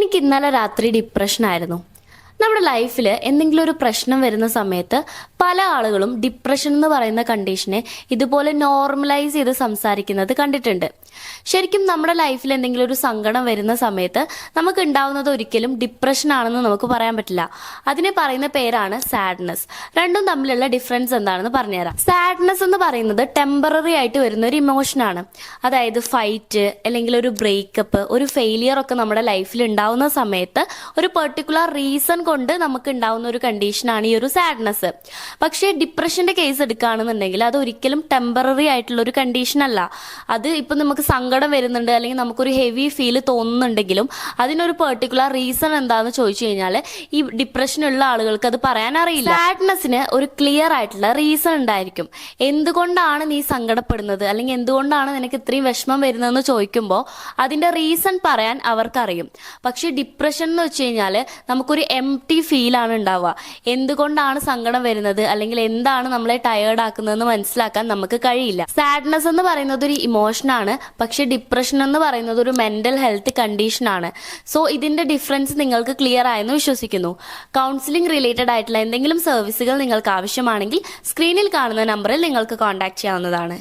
എനിക്ക് ഇന്നലെ രാത്രി ഡിപ്രഷൻ ആയിരുന്നു. നമ്മുടെ ലൈഫിൽ എന്തെങ്കിലും ഒരു പ്രശ്നം വരുന്ന സമയത്ത് പല ആളുകളും ഡിപ്രഷൻ എന്ന് പറയുന്ന കണ്ടീഷനെ ഇതുപോലെ നോർമലൈസ് ചെയ്ത് സംസാരിക്കുന്നത് കണ്ടിട്ടുണ്ട്. ശരിക്കും നമ്മുടെ ലൈഫിൽ എന്തെങ്കിലും ഒരു സങ്കടം വരുന്ന സമയത്ത് നമുക്ക് ഉണ്ടാവുന്നത് ഒരിക്കലും ഡിപ്രഷൻ ആണെന്ന് നമുക്ക് പറയാൻ പറ്റില്ല. അതിനെ പറയുന്ന പേരാണ് സാഡ്നെസ്. രണ്ടും തമ്മിലുള്ള ഡിഫറൻസ് എന്താണെന്ന് പറഞ്ഞുതരാം. സാഡ്നെസ് എന്ന് പറയുന്നത് ടെമ്പററി ആയിട്ട് വരുന്ന ഒരു ഇമോഷനാണ്. അതായത് ഫൈറ്റ് അല്ലെങ്കിൽ ഒരു ബ്രേക്കപ്പ്, ഒരു ഫെയിലിയർ ഒക്കെ നമ്മുടെ ലൈഫിൽ ഉണ്ടാവുന്ന സമയത്ത് ഒരു പെർട്ടിക്കുലർ റീസൺ കൊണ്ട് നമുക്ക് ഉണ്ടാവുന്ന ഒരു കണ്ടീഷനാണ് ഈ ഒരു സാഡ്നെസ്. പക്ഷേ ഡിപ്രഷന്റെ കേസ് എടുക്കുകയാണെന്നുണ്ടെങ്കിൽ അത് ഒരിക്കലും ടെമ്പററി ആയിട്ടുള്ള ഒരു കണ്ടീഷൻ അല്ല. അത് ഇപ്പം നമുക്ക് സങ്കടം വരുന്നുണ്ട് അല്ലെങ്കിൽ നമുക്കൊരു ഹെവി ഫീൽ തോന്നുന്നുണ്ടെങ്കിലും അതിനൊരു പെർട്ടിക്കുലർ റീസൺ എന്താണെന്ന് ചോദിച്ചു കഴിഞ്ഞാൽ ഈ ഡിപ്രഷനുള്ള ആളുകൾക്ക് അത് പറയാൻ അറിയില്ല. സാഡ്നെസ്സിന് ഒരു ക്ലിയർ ആയിട്ടുള്ള റീസൺ ഉണ്ടായിരിക്കും. എന്തുകൊണ്ടാണ് നീ സങ്കടപ്പെടുന്നത് അല്ലെങ്കിൽ എന്തുകൊണ്ടാണ് നിനക്ക് ഇത്രയും വിഷമം വരുന്നതെന്ന് ചോദിക്കുമ്പോൾ അതിന്റെ റീസൺ പറയാൻ അവർക്കറിയും. പക്ഷെ ഡിപ്രഷൻ എന്ന് വെച്ച് കഴിഞ്ഞാൽ നമുക്കൊരു എംപ്റ്റി ഫീൽ ആണ് ഉണ്ടാവുക. എന്തുകൊണ്ടാണ് സങ്കടം വരുന്നത് അല്ലെങ്കിൽ എന്താണ് നമ്മളെ ടയേർഡ് ആക്കുന്നതെന്ന് മനസ്സിലാക്കാൻ നമുക്ക് കഴിയില്ല. സാഡ്നെസ് എന്ന് പറയുന്നത് ഒരു ഇമോഷനാണ്, പക്ഷെ ഡിപ്രഷൻ എന്ന് പറയുന്നത് ഒരു മെന്റൽ ഹെൽത്ത് കണ്ടീഷനാണ്. സോ ഇതിന്റെ ഡിഫറൻസ് നിങ്ങൾക്ക് ക്ലിയർ ആയെന്ന് വിശ്വസിക്കുന്നു. കൗൺസിലിംഗ് റിലേറ്റഡ് ആയിട്ടുള്ള എന്തെങ്കിലും സർവീസുകൾ നിങ്ങൾക്ക് ആവശ്യമാണെങ്കിൽ സ്ക്രീനിൽ കാണുന്ന നമ്പറിൽ നിങ്ങൾക്ക് കോൺടാക്ട് ചെയ്യാവുന്നതാണ്.